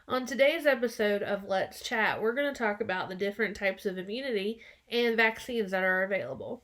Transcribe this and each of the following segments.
On today's episode of Let's Chat, we're going to talk about the different types of immunity and vaccines that are available.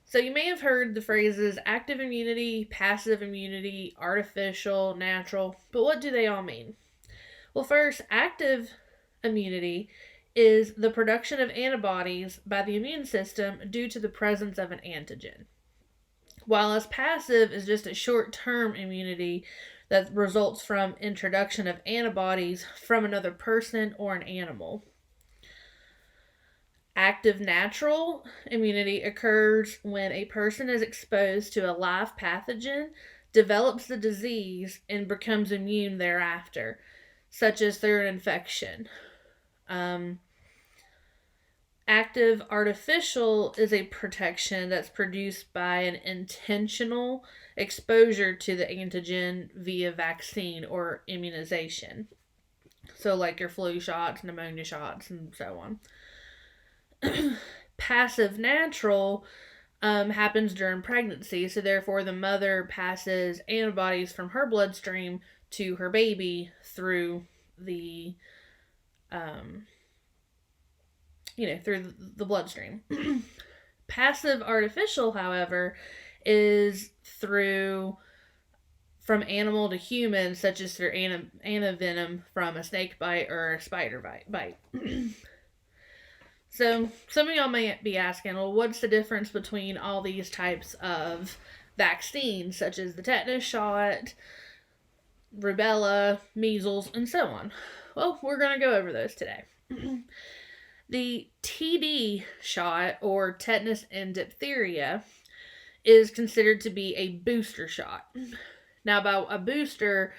So, you may have heard the phrases active immunity, passive immunity, artificial, natural, but what do they all mean? Well, first, active immunity is the production of antibodies by the immune system due to the presence of an antigen. While as passive is just a short-term immunity that results from introduction of antibodies from another person or an animal. Active natural immunity occurs when a person is exposed to a live pathogen, develops the disease, and becomes immune thereafter, such as through an infection. Active artificial is a protection that's produced by an intentional exposure to the antigen via vaccine or immunization. So, like your flu shots, pneumonia shots, and so on. Passive natural happens during pregnancy, so therefore the mother passes antibodies from her bloodstream to her baby through the through the bloodstream. Passive artificial, however, is through from animal to human, such as through antivenom from a snake bite or a spider bite. So, some of y'all may be asking, well, what's the difference between all these types of vaccines, such as the tetanus shot, rubella, measles, and so on? Well, we're going to go over those today. The TD shot, or tetanus and diphtheria, is considered to be a booster shot. Now, by a booster,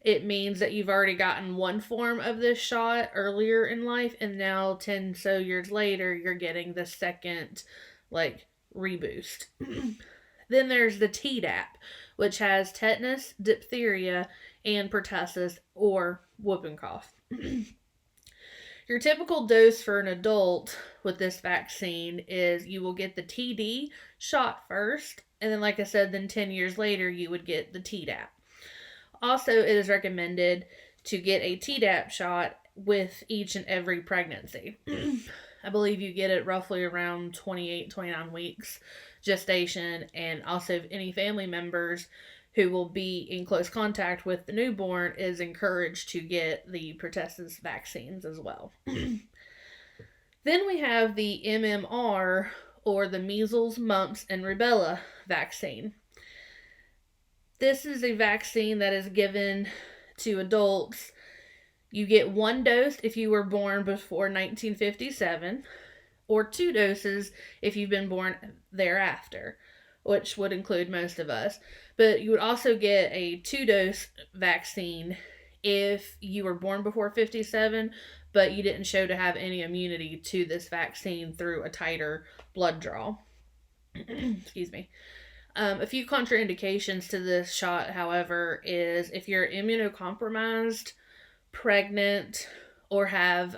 it means that you've already gotten one form of this shot earlier in life, and now 10 so years later, you're getting the second, reboost. Then there's the Tdap, which has tetanus, diphtheria, and pertussis, or whooping cough. Your typical dose for an adult with this vaccine is you will get the TD shot first, and then, like I said, then 10 years later, you would get the Tdap. Also, it is recommended to get a Tdap shot with each and every pregnancy. I believe you get it roughly around 28, 29 weeks gestation, and also any family members who will be in close contact with the newborn is encouraged to get the pertussis vaccines as well. Then we have the MMR, or the measles, mumps, and rubella vaccine. This is a vaccine that is given to adults. You get one dose if you were born before 1957, or 2 doses if you've been born thereafter, which would include most of us. But you would also get a 2-dose vaccine if you were born before 57, but you didn't show to have any immunity to this vaccine through a tighter blood draw. Excuse me. A few contraindications to this shot, however, is if you're immunocompromised, pregnant, or have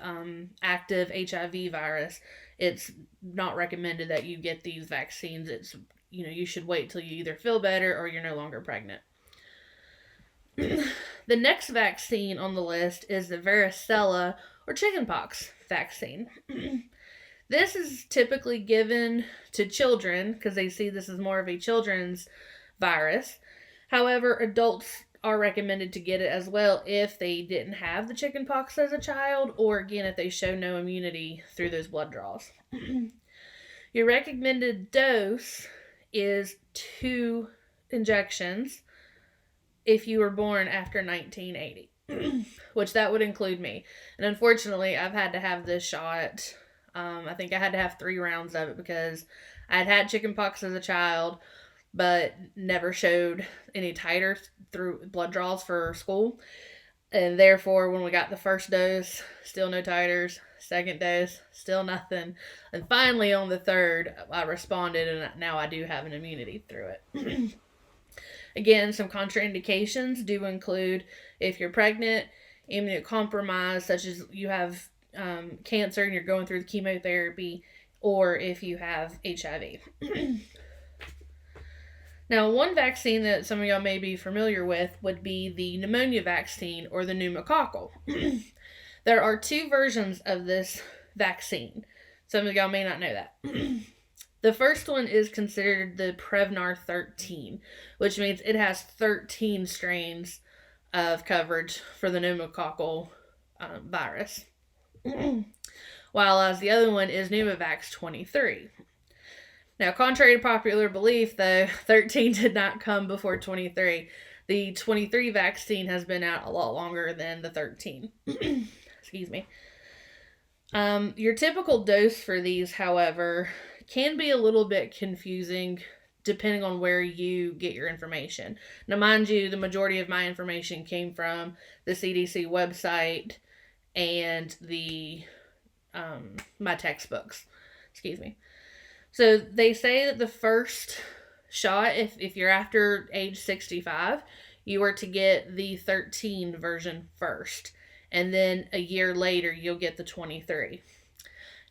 active HIV virus, it's not recommended that you get these vaccines. You should wait till you either feel better or you're no longer pregnant. The next vaccine on the list is the Varicella, or chickenpox vaccine. This is typically given to children because they see this as more of a children's virus. However, adults are recommended to get it as well if they didn't have the chickenpox as a child, or again, if they show no immunity through those blood draws. Your recommended dose is 2 injections if you were born after 1980, which that would include me. And unfortunately, I've had to have this shot. I think I had to have 3 rounds of it because I had chickenpox as a child, but never showed any titer through blood draws for school. And therefore, when we got the first dose, still no titers. Second dose, still nothing. And finally, on the third, I responded, and now I do have an immunity through it. Again, some contraindications do include if you're pregnant, immunocompromised, such as you have cancer and you're going through the chemotherapy, or if you have HIV. Now, one vaccine that some of y'all may be familiar with would be the pneumonia vaccine or the pneumococcal. There are two versions of this vaccine. Some of y'all may not know that. The first one is considered the Prevnar 13, which means it has 13 strains of coverage for the pneumococcal virus. While as the other one is Pneumovax 23. Now, contrary to popular belief, though, 13 did not come before 23. The 23 vaccine has been out a lot longer than the 13. Excuse me. Your typical dose for these, however, can be a little bit confusing depending on where you get your information. Now, mind you, the majority of my information came from the CDC website and my textbooks. Excuse me. So they say that the first shot, if you're after age 65, you are to get the 13 version first. And then a year later, you'll get the 23.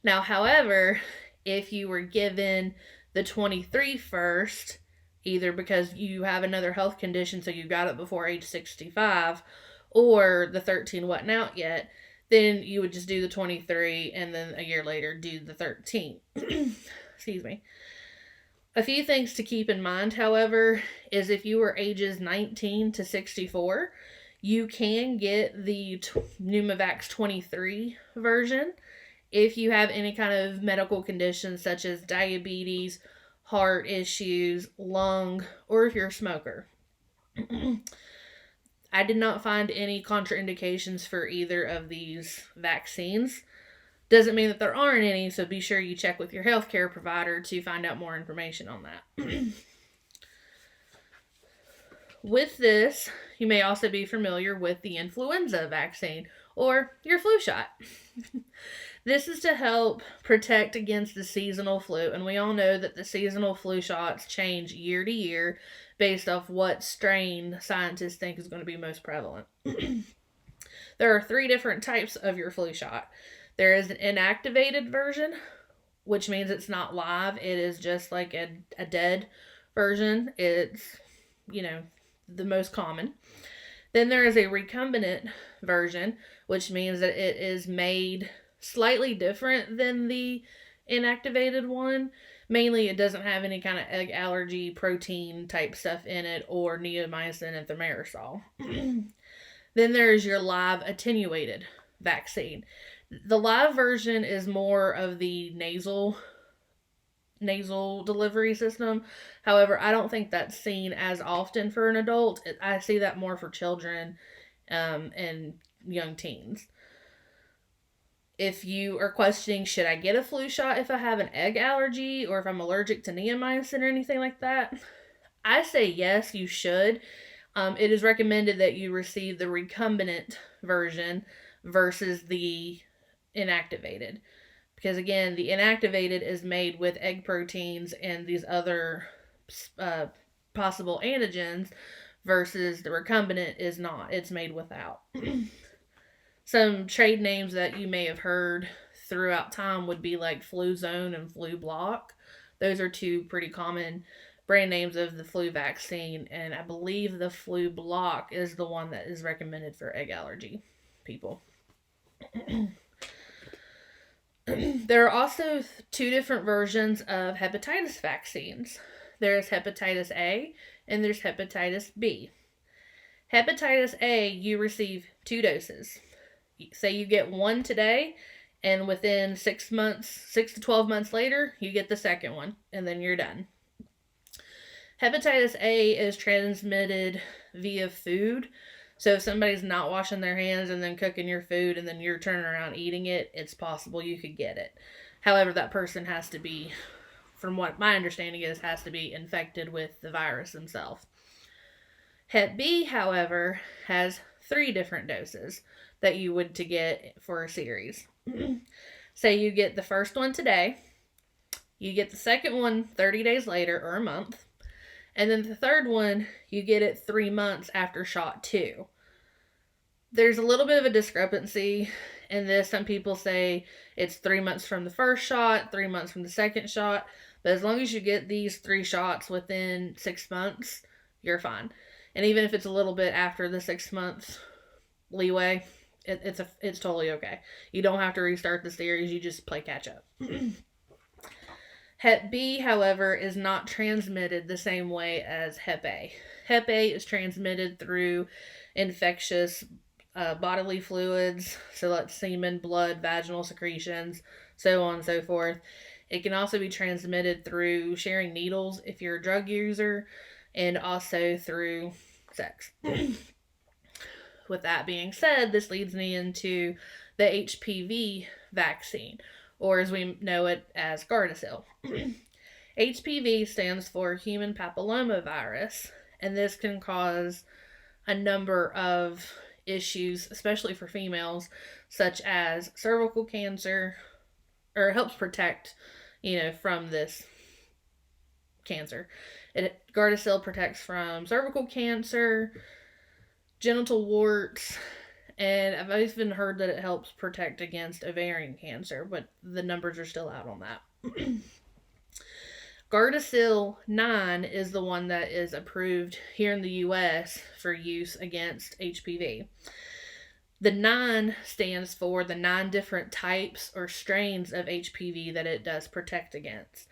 Now, however, if you were given the 23 first, either because you have another health condition, so you got it before age 65, or the 13 wasn't out yet, then you would just do the 23 and then a year later do the 13. Excuse me. A few things to keep in mind, however, is if you were ages 19 to 64, you can get the Pneumovax 23 version if you have any kind of medical conditions such as diabetes, heart issues, lung, or if you're a smoker. I did not find any contraindications for either of these vaccines. Doesn't mean that there aren't any, so be sure you check with your healthcare provider to find out more information on that. With this, you may also be familiar with the influenza vaccine or your flu shot. This is to help protect against the seasonal flu, and we all know that the seasonal flu shots change year to year based off what strain scientists think is going to be most prevalent. There are 3 different types of your flu shot. There is an inactivated version, which means it's not live. It is just like a dead version. It's, the most common. Then there is a recombinant version, which means that it is made slightly different than the inactivated one. Mainly, it doesn't have any kind of egg allergy protein type stuff in it or neomycin and thimerosal. Then there's your live attenuated vaccine. The live version is more of the nasal delivery system. However, I don't think that's seen as often for an adult. I see that more for children and young teens. If you are questioning, should I get a flu shot if I have an egg allergy or if I'm allergic to neomycin or anything like that, I say yes, you should. It is recommended that you receive the recombinant version versus the inactivated. Because again, the inactivated is made with egg proteins and these other possible antigens versus the recombinant is not. It's made without. Some trade names that you may have heard throughout time would be like Flu Zone and Flu Block. Those are 2 pretty common brand names of the flu vaccine, and I believe the Flu Block is the one that is recommended for egg allergy people. There are also 2 different versions of hepatitis vaccines. There's Hepatitis A and there's Hepatitis B. Hepatitis A, you receive 2 doses. Say you get one today, and within 6 to 12 months later, you get the second one, and then you're done. Hepatitis A is transmitted via food. So if somebody's not washing their hands and then cooking your food and then you're turning around eating it, it's possible you could get it. However, that person has to be, from what my understanding is, has to be infected with the virus themselves. Hep B, however, has 3 different doses that you would to get for a series. Say you get the first one today, you get the second one 30 days later or a month, and then the third one, you get it 3 months after shot 2. There's a little bit of a discrepancy in this. Some people say it's 3 months from the first shot, 3 months from the second shot. But as long as you get these 3 shots within 6 months, you're fine. And even if it's a little bit after the 6 months leeway, it's totally okay. You don't have to restart the series. You just play catch up. Hep B, however, is not transmitted the same way as Hep A. Hep A is transmitted through infectious bodily fluids, so like semen, blood, vaginal secretions, so on and so forth. It can also be transmitted through sharing needles if you're a drug user, and also through sex. With that being said, this leads me into the HPV vaccine, or as we know it as Gardasil. HPV stands for human papillomavirus, and this can cause a number of issues, especially for females, such as cervical cancer, or it helps protect, from this cancer. Gardasil protects from cervical cancer, genital warts, and I've even heard that it helps protect against ovarian cancer, but the numbers are still out on that. Gardasil 9 is the one that is approved here in the U.S. for use against HPV. The 9 stands for the 9 different types or strains of HPV that it does protect against.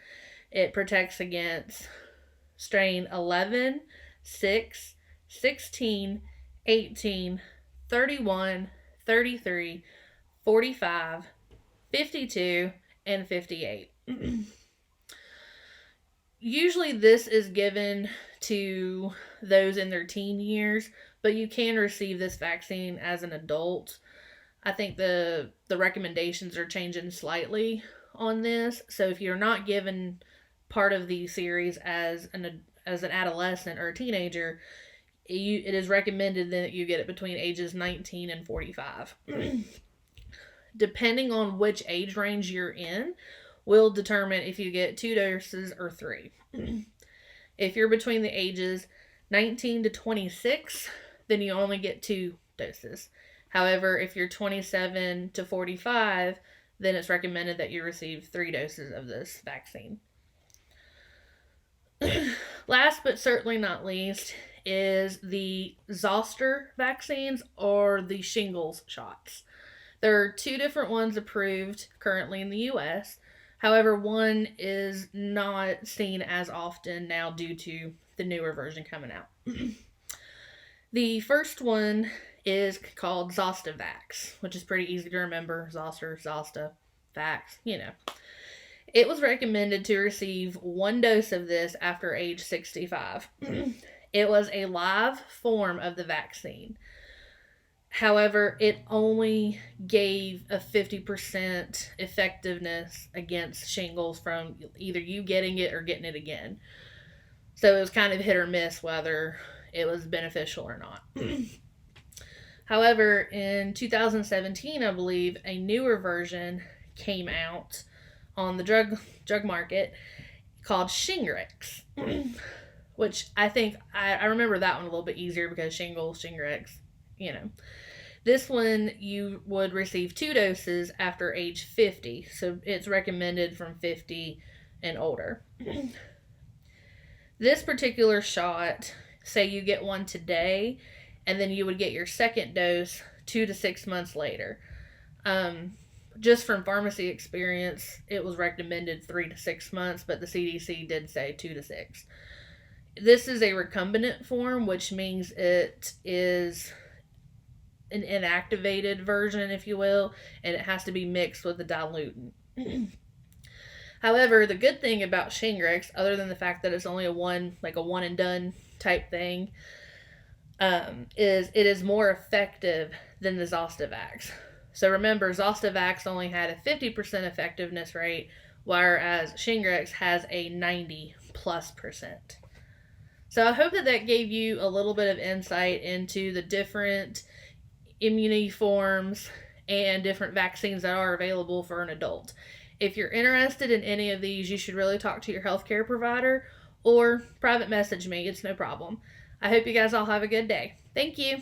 It protects against strain 11, 6, 16, 18, 31, 33, 45, 52, and 58. Usually this is given to those in their teen years, but you can receive this vaccine as an adult. I think the recommendations are changing slightly on this. So if you're not given part of the series as an adolescent or a teenager, it is recommended that you get it between ages 19 and 45. Depending on which age range you're in, will determine if you get 2 doses or 3. If you're between the ages 19 to 26, then you only get 2 doses. However, if you're 27 to 45, then it's recommended that you receive 3 doses of this vaccine. Last but certainly not least is the Zoster vaccines, or the shingles shots. There are 2 different ones approved currently in the U.S. However, one is not seen as often now due to the newer version coming out. The first one is called Zostavax, which is pretty easy to remember. Zoster, Zosta, Vax, It was recommended to receive 1 dose of this after age 65. It was a live form of the vaccine. However, it only gave a 50% effectiveness against shingles from either you getting it or getting it again. So it was kind of hit or miss whether it was beneficial or not. However, in 2017, I believe, a newer version came out on the drug market called Shing Rex, which I think I remember that one a little bit easier because shingles, Shing Rex, This one, you would receive 2 doses after age 50, so it's recommended from 50 and older. This particular shot, say you get one today, and then you would get your second dose 2 to 6 months later. Just from pharmacy experience, it was recommended 3 to 6 months, but the CDC did say 2 to 6. This is a recombinant form, which means it is an inactivated version, if you will, and it has to be mixed with a diluent. However, the good thing about Shing Rex, other than the fact that it's only a one and done type thing, is it is more effective than the Zostavax. So remember, Zostavax only had a 50% effectiveness rate, whereas Shing Rex has a 90+%. So I hope that gave you a little bit of insight into the different immunity forms and different vaccines that are available for an adult. If you're interested in any of these, you should really talk to your healthcare provider or private message me. It's no problem. I hope you guys all have a good day. Thank you.